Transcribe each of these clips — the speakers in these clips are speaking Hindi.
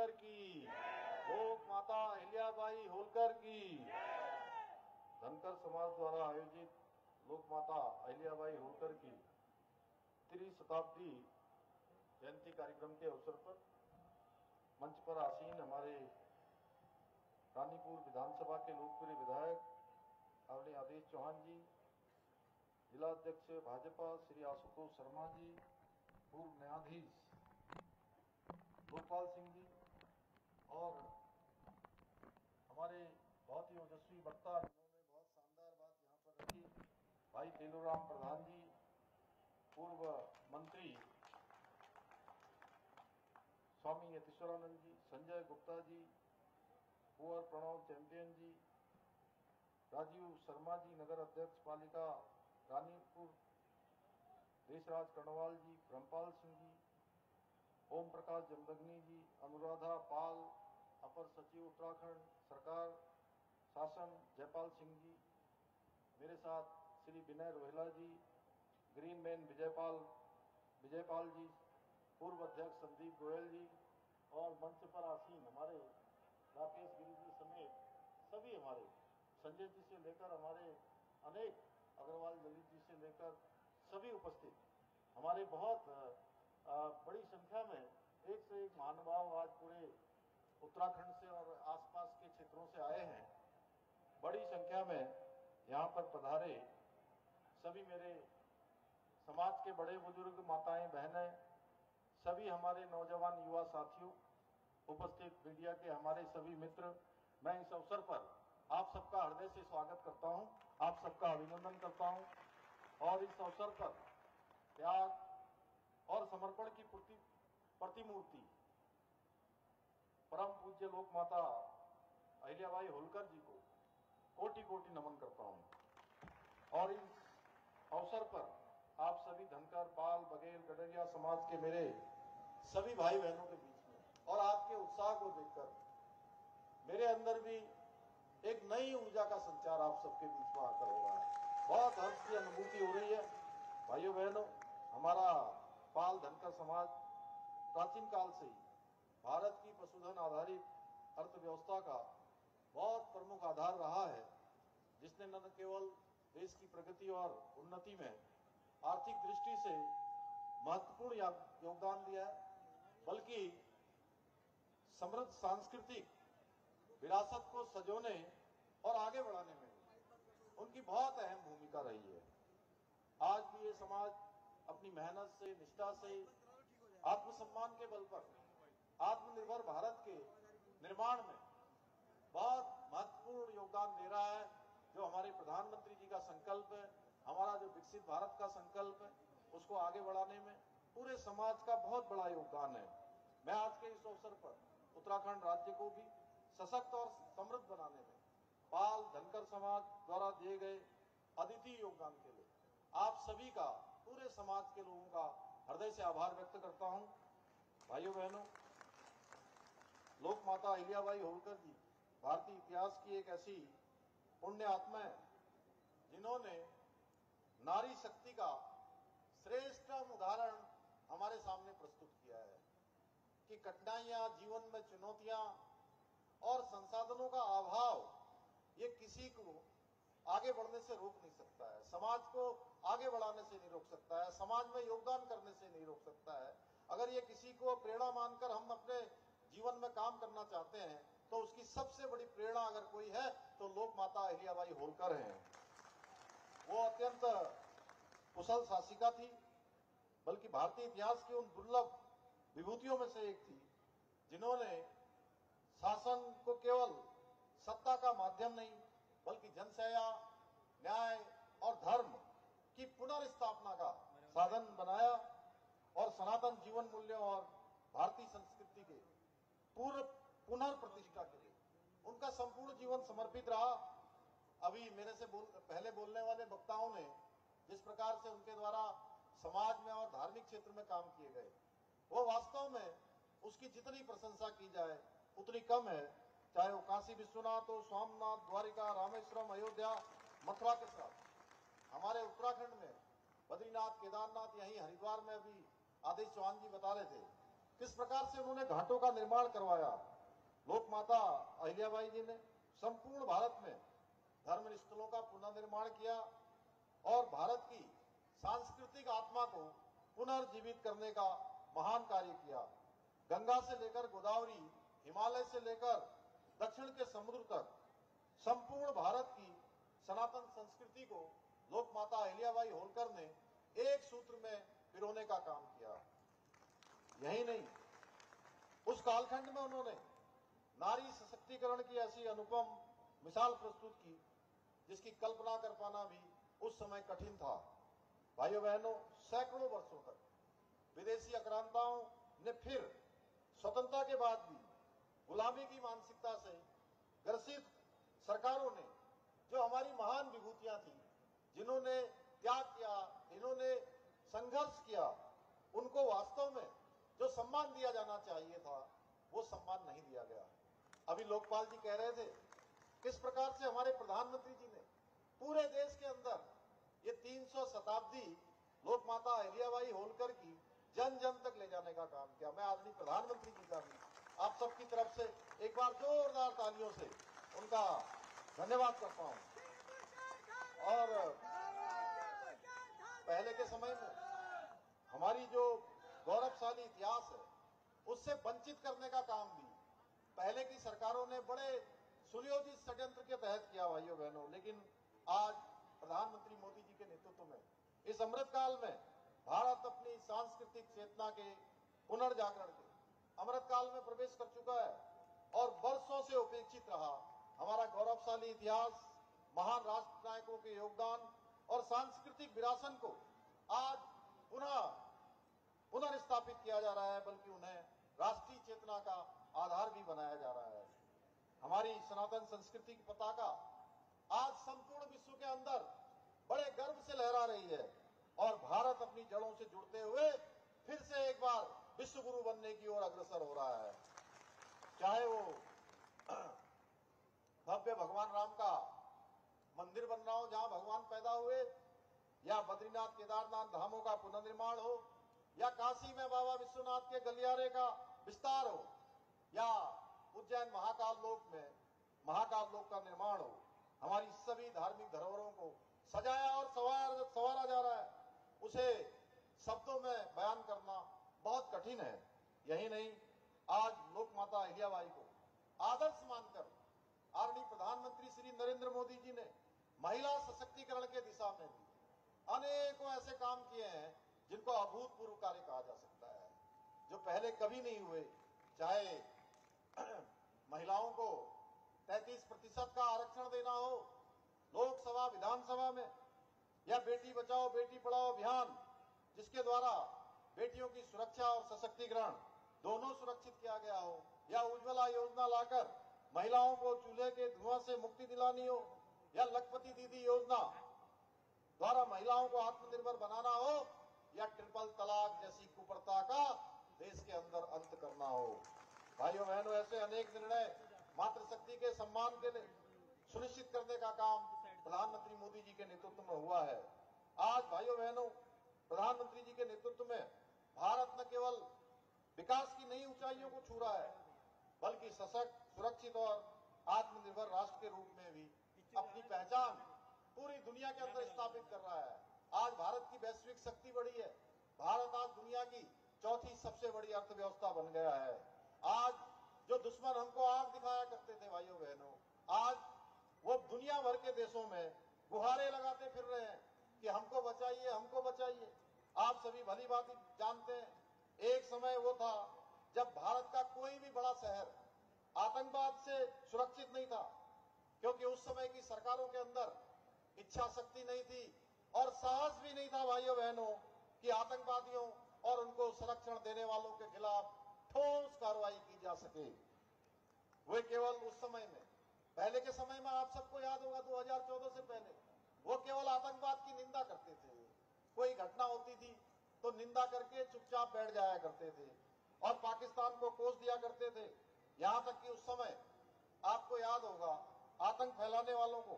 होलकर की, लोक माता अहिल्याबाई होलकर की। धनकर समाज द्वारा आयोजित लोक माता अहिल्याबाई होलकर की 3वीं शताब्दी जयंती कार्यक्रम के अवसर पर मंच पर आसीन हमारे रानीपुर विधानसभा के लोकप्रिय विधायक आदरणीय आदेश चौहान जी, जिला अध्यक्ष भाजपा श्री आशुतोष शर्मा जी, पूर्व न्यायाधीश लोकपाल सिंह जी और हमारे बहुत ही ओजस्वी वक्ता जिन्होंने बहुत शानदार बात यहाँ पर रखी, भाई तेलूराम प्रधान जी, पूर्व मंत्री स्वामी यतीश्वरानंद जी, संजय गुप्ता जी, कुंवर प्रणव चैंपियन जी, राजीव शर्मा जी, नगर अध्यक्ष पालिका रानीपुर, देशराज कर्णवाल जी, ब्रह्मपाल सिंह जी, ओम प्रकाश जमदग्नि जी, अनुराधा पाल, अपर सचिव उत्तराखंड सरकार शासन जयपाल सिंह जी, मेरे साथ श्री विनय रोहेला जी, ग्रीन मैन विजयपाल जी, पूर्व अध्यक्ष संदीप गोयल जी और मंच पर आसीन हमारे राकेश गिरी जी समेत सभी हमारे संजय जी से लेकर हमारे अनेक अग्रवाल ललित जी से लेकर सभी उपस्थित हमारे बहुत बड़ी संख्या में एक से एक महानुभाव आज पूरे उत्तराखंड से और आसपास के क्षेत्रों से आए हैं। बड़ी संख्या में यहाँ पर पधारे सभी मेरे समाज के बड़े बुजुर्ग, माताएं, बहनें, सभी हमारे नौजवान युवा साथियों, उपस्थित मीडिया के हमारे सभी मित्र, मैं इस अवसर पर आप सबका हृदय से स्वागत करता हूं, आप सबका अभिनंदन करता हूं और इस अवसर पर त्याग और समर्पण की प्रतिमूर्ति परम पूज्य लोक माता अहिल्याबाई होलकर जी को कोटि कोटि नमन करता हूं। और इस अवसर पर आप सभी धनकर, पाल, बघेल, गडरिया समाज के मेरे सभी भाई बहनों के बीच में और आपके उत्साह को देखकर मेरे अंदर भी एक नई ऊर्जा का संचार आप सबके बीच में आकर हो रहा है। बहुत हर्ष की अनुभूति हो रही है। भाइयों बहनों, हमारा पाल धनकर समाज प्राचीन काल से ही भारत की पशुधन आधारित अर्थव्यवस्था का बहुत प्रमुख आधार रहा है, जिसने न केवल देश की प्रगति और उन्नति में आर्थिक दृष्टि से महत्वपूर्ण योगदान दिया है, बल्कि समृद्ध सांस्कृतिक विरासत को सजोने और आगे बढ़ाने में उनकी बहुत अहम भूमिका रही है। आज भी ये समाज अपनी मेहनत से, निष्ठा से, आत्मसम्मान के बल पर आत्मनिर्भर भारत के निर्माण में बहुत महत्वपूर्ण योगदान दे रहा है। जो हमारे प्रधानमंत्री जी का संकल्प है, हमारा जो विकसित भारत का संकल्प है, उसको आगे बढ़ाने में पूरे समाज का बहुत बड़ा योगदान है। मैं आज के इस अवसर पर उत्तराखंड राज्य को भी सशक्त और समृद्ध बनाने में पाल धनकर समाज द्वारा दिए गए अद्वितीय योगदान के लिए आप सभी का, पूरे समाज के लोगों का हृदय से आभार व्यक्त करता हूं। भाइयों बहनों, लोक माता अहिल्याबाई होलकर जी भारतीय इतिहास की एक ऐसी पुण्य आत्मा है जिन्होंने नारी शक्ति का श्रेष्ठतम उदाहरण हमारे सामने प्रस्तुत किया है कि कठिनाइयां, जीवन में चुनौतियां और संसाधनों का अभाव ये किसी को आगे बढ़ने से रोक नहीं सकता है, समाज को आगे बढ़ाने से नहीं रोक सकता है, समाज में योगदान करने से नहीं रोक सकता है। अगर ये किसी को प्रेरणा मानकर हम अपने जीवन में काम करना चाहते हैं तो उसकी सबसे बड़ी प्रेरणा अगर कोई है तो लोक माता अहिल्याबाई होलकर हैं। वो अत्यंत कुशल शासिका थी, बल्कि भारतीय इतिहास की उन दुर्लभ विभूतियों में से एक थी जिन्होंने शासन को केवल सत्ता का माध्यम नहीं बल्कि जनसेवा, न्याय और धर्म की पुनर्स्थापना का साधन बनाया और सनातन जीवन मूल्यों और भारतीय संस्कृति के पुनर्प्रतिष्ठा के लिए उनका संपूर्ण जीवन समर्पित रहा। अभी मेरे से पहले बोलने वाले वक्ताओं ने जिस प्रकार से उनके द्वारा समाज में और धार्मिक क्षेत्र में काम किए गए, वो वास्तव में उसकी जितनी प्रशंसा की जाए उतनी कम है। चाहे वो काशी विश्वनाथ हो, सोमनाथ, द्वारिका, रामेश्वरम, अयोध्या, मथुरा के साथ हमारे उत्तराखंड में बद्रीनाथ, केदारनाथ, यहीं हरिद्वार में अभी आदेश चौहान जी बता रहे थे किस प्रकार से उन्होंने घाटों का निर्माण करवाया। लोक माता अहिल्याबाई जी ने संपूर्ण भारत में धर्म स्थलों का पुनर्निर्माण किया और भारत की सांस्कृतिक आत्मा को पुनर्जीवित करने का महान कार्य किया। गंगा से लेकर गोदावरी, हिमालय से लेकर दक्षिण के समुद्र तक संपूर्ण भारत की सनातन संस्कृति को लोक माता अहिल्याबाई होलकर ने एक सूत्र में पिरोने का काम किया। यही नहीं, उस कालखंड में उन्होंने नारी सशक्तिकरण की ऐसी अनुपम मिसाल प्रस्तुत की जिसकी कल्पना कर पाना भी उस समय कठिन था। भाइयों बहनों, सैकड़ों वर्षों तक विदेशी आक्रांताओं ने फिर स्वतंत्रता के बाद भी गुलामी की मानसिकता से ग्रसित सरकारों ने जो हमारी महान विभूतियां थी, जिन्होंने त्याग किया, जिन्होंने संघर्ष किया, उनको वास्तव में जो सम्मान दिया जाना चाहिए था वो सम्मान नहीं दिया गया। अभी लोकपाल जी कह रहे थे किस प्रकार से हमारे प्रधानमंत्री जी ने पूरे देश के अंदर ये 300 शताब्दी लोक माता अहिल्याबाई होलकर की जन जन तक ले जाने का काम किया। मैं आदरणीय प्रधानमंत्री जी का भी आप सबकी तरफ से एक बार जोरदार तालियों से उनका धन्यवाद करता हूं। और पहले के समय में हमारी जो गौरवशाली इतिहास है उससे वंचित करने का काम भी पहले की सरकारों ने बड़े सुनियोजित षड्यंत्र के तहत किया भाइयों बहनों। लेकिन आज प्रधानमंत्री मोदी जी के नेतृत्व में इस अमृत काल में भारत अपनी सांस्कृतिक चेतना के पुनर्जागरण के अमृत काल में प्रवेश कर चुका है और वर्षों से उपेक्षित रहा हमारा गौरवशाली इतिहास, महान राष्ट्र नायकों के योगदान और सांस्कृतिक विरासत को आज पुनर्स्थापित किया जा रहा है, बल्कि उन्हें राष्ट्रीय चेतना का आधार भी बनाया जा रहा है। हमारी सनातन संस्कृति की पताका आज संपूर्ण विश्व के अंदर बड़े गर्व से लहरा रही है और भारत अपनी जड़ों से जुड़ते हुए फिर से एक बार विश्व गुरु बनने की ओर अग्रसर हो रहा है। चाहे वो भव्य भगवान राम का मंदिर बन रहा हो जहां भगवान पैदा हुए, या बद्रीनाथ केदारनाथ धामों का पुनर्निर्माण हो, या काशी में बाबा विश्वनाथ के गलियारे का विस्तार हो, या उज्जैन महाकाल लोक में महाकाल लोक का निर्माण हो। हमारी सभी धार्मिक धरोहरों को सजाया और संवारा जा रहा है। उसे शब्दों में बयान करना बहुत कठिन है। यही नहीं, आज लोक माता अहिल्याबाई को आदर्श मानकर आदरणीय प्रधानमंत्री श्री नरेंद्र मोदी जी ने महिला सशक्तिकरण के दिशा में भी अनेकों ऐसे काम किए हैं जिनको अभूतपूर्व कार्य कहा जा सकता है, जो पहले कभी नहीं हुए। चाहे महिलाओं को 33% का आरक्षण देना हो लोकसभा विधानसभा में, या बेटी बचाओ बेटी पढ़ाओ अभियान जिसके द्वारा बेटियों की सुरक्षा और सशक्तिकरण दोनों सुरक्षित किया गया हो, या उज्ज्वला योजना लाकर महिलाओं को चूल्हे के धुआं से मुक्ति दिलानी हो, या लखपति दीदी योजना द्वारा महिलाओं को आत्मनिर्भर बनाना हो, या ट्रिपल तलाक जैसी कुप्रथा का देश के अंदर अंत करना हो। भाइयों बहनों, ऐसे अनेक निर्णय मातृशक्ति के सम्मान के लिए सुनिश्चित करने का काम प्रधानमंत्री मोदी जी के नेतृत्व में हुआ है। आज भाइयों बहनों, प्रधानमंत्री जी के नेतृत्व में भारत न केवल विकास की नई ऊंचाइयों को छू रहा है, बल्कि सशक्त, सुरक्षित और आत्मनिर्भर राष्ट्र के रूप में भी अपनी पहचान पूरी दुनिया के अंदर स्थापित कर रहा है। आज भारत की वैश्विक शक्ति बढ़ी है। भारत आज दुनिया की चौथी सबसे बड़ी अर्थव्यवस्था बन गया है। आज जो दुश्मन हमको आग दिखाया करते थे भाइयों बहनों, आज वो दुनिया भर के देशों में गुहारे लगाते फिर रहे हैं कि हमको बचाइए, हमको बचाइए। आप सभी भली भांति जानते हैं, एक समय वो था जब भारत का कोई भी बड़ा शहर आतंकवाद से सुरक्षित नहीं था, क्योंकि उस समय की सरकारों के अंदर इच्छा शक्ति नहीं थी और साहस भी नहीं था भाइयों बहनों कि आतंकवादियों और उनको संरक्षण देने वालों के खिलाफ ठोस कार्रवाई की जा सके। वे केवल उस समय में, पहले के समय में आप सबको याद होगा 2014 से पहले वो केवल आतंकवाद की निंदा करते थे। कोई घटना होती थी तो निंदा करके चुपचाप बैठ जाया करते थे और पाकिस्तान को कोस दिया करते थे। यहां तक कि उस समय आपको याद होगा आतंक फैलाने वालों को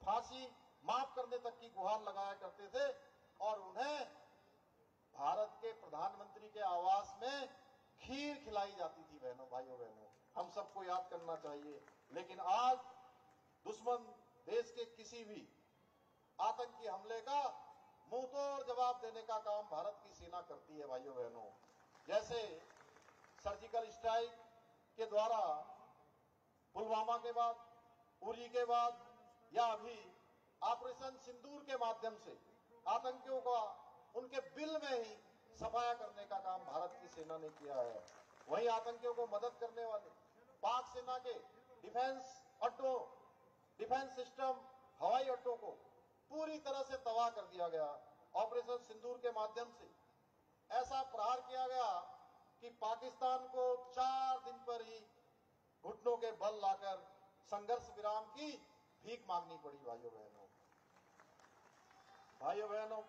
फांसी माफ करने तक की गुहार लगाया करते थे और उन्हें भारत के प्रधानमंत्री के आवास में खीर खिलाई जाती थी बहनों, भाइयों बहनों, हम सबको याद करना चाहिए। लेकिन आज दुश्मन देश के किसी भी आतंकी हमले का मुंहतोड़ जवाब देने का काम भारत की सेना करती है भाइयों बहनों। जैसे सर्जिकल स्ट्राइक के द्वारा पुलवामा के बाद, उरी के बाद, या अभी ऑपरेशन सिंदूर के माध्यम से आतंकियों का उनके बिल में ही सफाया करने का काम भारत की सेना ने किया है। वहीं आतंकियों को मदद करने वाले पाक सेना के डिफेंस अड्डों, डिफेंस सिस्टम, हवाई अड्डों को पूरी तरह से तबाह कर दिया गया। ऑपरेशन सिंदूर के माध्यम से ऐसा प्रहार किया गया कि पाकिस्तान को 4 दिन पर ही घुटनों के बल लाकर संघर्ष विराम की भीख मांगनी पड़ी। भाइयों बहनों, भाइयों बहनों,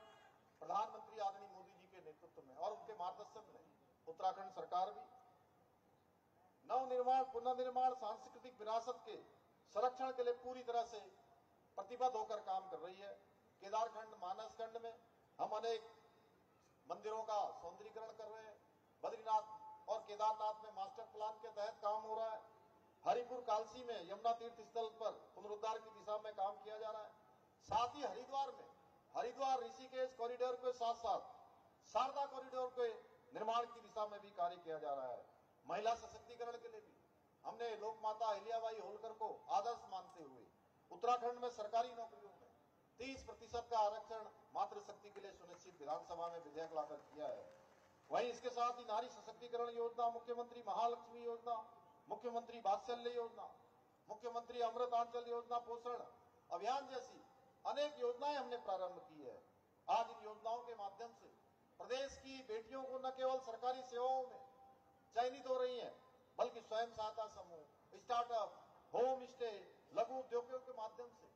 प्रधानमंत्री आदरणीय मोदी जी के नेतृत्व में और उनके मार्गदर्शन में उत्तराखंड सरकार भी नवनिर्माण, पुनर्निर्माण, सांस्कृतिक विरासत के संरक्षण के लिए पूरी तरह से प्रतिबद्ध होकर काम कर रही है। केदारखंड, मानसखंड में हम अनेक मंदिरों का सौंदर्यीकरण कर रहे हैं। बद्रीनाथ और केदारनाथ में मास्टर प्लान के तहत काम हो रहा है। हरिपुर कालसी में यमुना तीर्थ स्थल पर पुनरुद्धार की दिशा में काम किया जा रहा है। साथ ही हरिद्वार में हरिद्वार ऋषिकेश कॉरिडोर के साथ साथ शारदा कॉरिडोर के निर्माण की दिशा में भी कार्य किया जा रहा है। महिला सशक्तिकरण के लिए भी हमने लोक माता अहिल्याबाई होलकर को आदर्श मानते हुए उत्तराखंड में सरकारी नौकरियों में 30% का आरक्षण मातृशक्ति के लिए सुनिश्चित विधानसभा में विधेयक लाकर किया है। वहीं इसके साथ ही नारी सशक्तिकरण योजना, मुख्यमंत्री महालक्ष्मी योजना, मुख्यमंत्री वात्सल्य योजना, मुख्यमंत्री अमृत आंचल योजना, पोषण अभियान जैसी अनेक योजनाएं हमने प्रारंभ की है। आज इन योजनाओं के माध्यम से प्रदेश की बेटियों को न केवल सरकारी सेवाओं में चयनित हो रही हैं, बल्कि स्वयं सहायता समूह, स्टार्टअप, होम स्टे, लघु उद्योगों के माध्यम से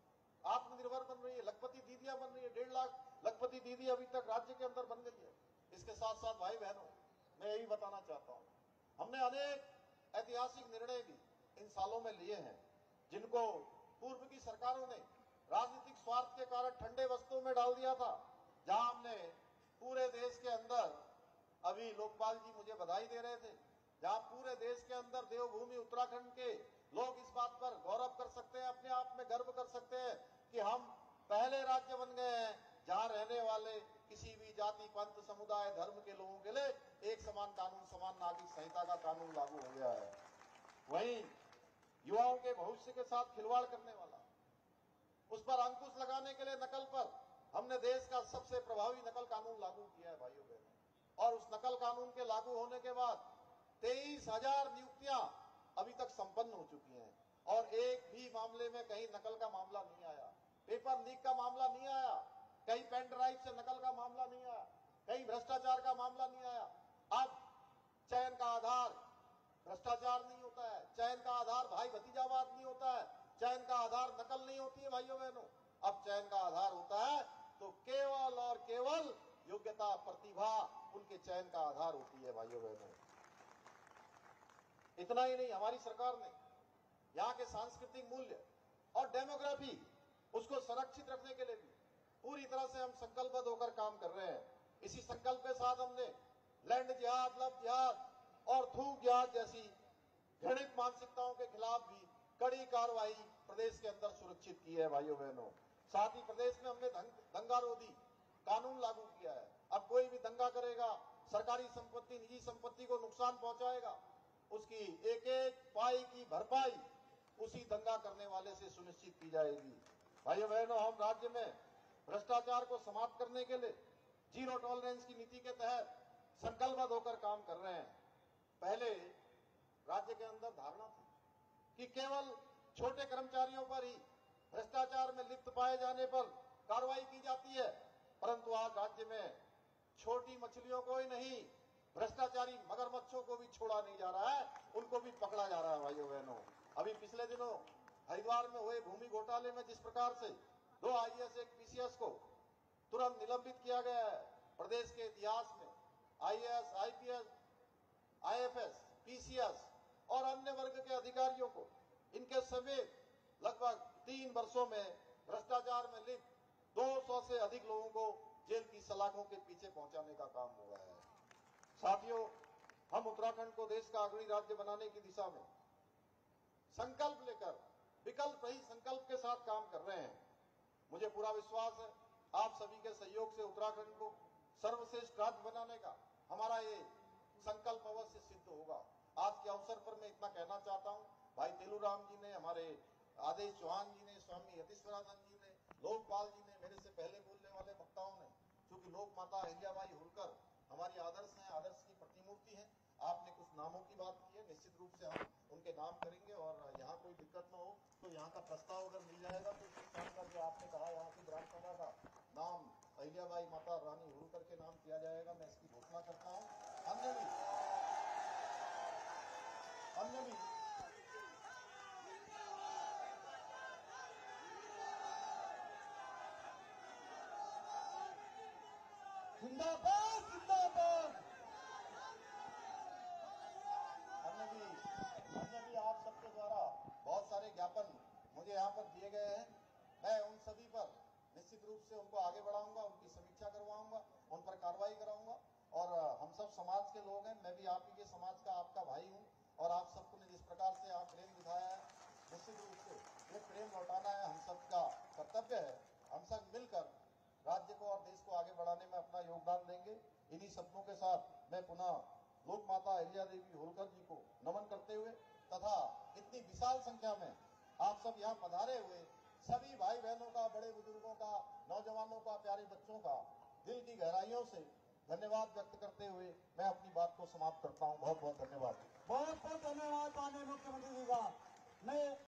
आत्मनिर्भर बन रही है। लखपति दीदियां बन रही है। 1.5 लाख लखपति दीदी अभी तक राज्य के अंदर बन गई है। इसके साथ साथ भाई बहनों, मैं यही बताना चाहता हूं, हमने अनेक ऐतिहासिक निर्णय भी इन सालों में लिए हैं, जिनको पूर्व की सरकारों ने राजनीतिक स्वार्थ के कारण ठंडे वस्तुओं में डाल दिया था। जहां हमने पूरे देश के अंदर, अभी लोकपाल जी मुझे बधाई दे रहे थे, जहां पूरे देश के अंदर देवभूमि उत्तराखंड के लोग इस बात पर गौरव कर सकते हैं, अपने आप में गर्व कर सकते हैं कि हम पहले राज्य बन गए हैं जहां रहने वाले किसी भी जाति, पंथ, समुदाय, धर्म के लोगों के लिए एक समान कानून, समान नागरिक संहिता का कानून लागू हो गया है। वहीं युवाओं के भविष्य के साथ खिलवाड़ करने वाला, उस पर अंकुश लगाने के लिए नकल पर हमने देश का सबसे प्रभावी नकल कानून लागू किया है भाइयों बहनों। और उस नकल कानून के लागू होने के बाद 23,000 नियुक्तियां अभी तक संपन्न हो चुकी हैं और एक भी मामले में कहीं नकल का मामला नहीं आया, पेपर लीक का मामला नहीं आया, कहीं पेन ड्राइव से नकल का मामला नहीं आया, कहीं भ्रष्टाचार का मामला नहीं आया। अब चयन का आधार भ्रष्टाचार नहीं होता है, चयन का आधार भाई भतीजावाद नहीं होता है, चयन का आधार नकल नहीं होती है भाइयों बहनों। अब चयन का आधार होता है तो केवल और केवल योग्यता, प्रतिभा उनके चयन का आधार होती है भाइयों बहनों। इतना ही नहीं, हमारी सरकार ने यहाँ के सांस्कृतिक मूल्य और डेमोग्राफी उसको संरक्षित रखने के लिए भी पूरी तरह से हम संकल्पबद्ध होकर काम कर रहे हैं। इसी संकल्प के साथ हमने लैंड जिहाद, लव जिहाद और थूक जिहाद जैसी घृणित मानसिकताओं के खिलाफ भी कड़ी कार्रवाई प्रदेश के अंदर सुरक्षित की है भाइयों बहनों। साथ ही प्रदेश में हमने दंगारोधी कानून लागू किया है। अब कोई भी दंगा करेगा, सरकारी संपत्ति, निजी संपत्ति को नुकसान पहुंचाएगा, उसकी एक एक पाई की भरपाई उसी दंगा करने वाले से सुनिश्चित की जाएगी। भाइयों बहनों, हम राज्य में भ्रष्टाचार को समाप्त करने के लिए जीरो टॉलरेंस की नीति के तहत संकल्पबद्ध होकर काम कर रहे हैं। पहले राज्य के अंदर धारणा थी कि केवल छोटे कर्मचारियों पर ही भ्रष्टाचार में लिप्त पाए जाने पर कार्रवाई की जाती है, परंतु आज राज्य में छोटी मछलियों को ही नहीं, भ्रष्टाचारी मगरमच्छों को भी छोड़ा नहीं जा रहा है, उनको भी पकड़ा जा रहा है भाइयों बहनों। अभी पिछले दिनों हरिद्वार में हुए भूमि घोटाले में जिस प्रकार से 2 आईएएस, 1 पीसीएस को तुरंत निलंबित किया गया है, प्रदेश के इतिहास में आईएएस, आईपीएस, आईएफएस, पीसीएस और अन्य वर्ग के अधिकारियों को इनके समेत लगभग 3 वर्षों में भ्रष्टाचार में लिप्त 200 से अधिक लोगों को जेल की सलाखों के पीछे पहुंचाने का काम हुआ है। साथियों, हम उत्तराखंड को देश का अग्रणी राज्य बनाने की दिशा में संकल्प लेकर विकल्प रहित संकल्प के साथ काम कर रहे हैं। मुझे पूरा विश्वास है आप सभी के सहयोग से उत्तराखंड को सर्वश्रेष्ठ राज्य बनाने का हमारा ये संकल्प अवश्य सिद्ध होगा। आज के अवसर पर मैं इतना कहना चाहता हूं, भाई तेलूराम जी ने, हमारे आदेश चौहान जी ने, स्वामी यतीश्वरानंद जी ने, लोकपाल जी ने, मेरे से पहले बोलने वाले वक्ताओं ने, क्योंकि लोक माता अहिल्याबाई होलकर हमारी आदर्श हैं, आदर्श की प्रतिमूर्ति है। आपने कुछ नामों की बात की है, निश्चित रूप से हम उनके नाम करेंगे और यहाँ कोई दिक्कत न हो तो यहाँ का प्रस्ताव अगर मिल जाएगा तो इस स्थान का जो आपने कहा यहाँ की ग्राम सभा का नाम अहिल्याबाई माता रानी होलकर के नाम किया जाएगा, मैं इसकी घोषणा करता हूँ। हमने भी जिंदाबाद जिंदाबाद। हमने भी आप सबके द्वारा बहुत सारे ज्ञापन मुझे यहाँ पर दिए गए हैं। मैं उन सभी पर निश्चित रूप से उनको आगे बढ़ाऊंगा, उनकी समीक्षा करवाऊंगा, उन पर कार्रवाई कराऊंगा। और हम सब समाज के लोग हैं, मैं भी आप ही के समाज का आपका भाई हूँ और आप सबको ने जिस प्रकार से आप प्रेम दिखाया है, निश्चित रूप से ये प्रेम लौटाना है हम सबका कर्तव्य है। हम सब मिलकर राज्य को और देश को आगे बढ़ाने में अपना योगदान देंगे। इन्हीं शब्दों के साथ मैं पुनः लोक माता अहिल्या देवी होलकर जी को नमन करते हुए तथा इतनी विशाल संख्या में आप सब यहाँ पधारे हुए सभी भाई बहनों का, बड़े बुजुर्गों का, नौजवानों का, प्यारे बच्चों का दिल की गहराइयों से धन्यवाद व्यक्त करते हुए मैं अपनी बात को समाप्त करता हूँ। बहुत बहुत धन्यवाद। बहुत बहुत धन्यवाद माननीय मुख्यमंत्री जी का। मैं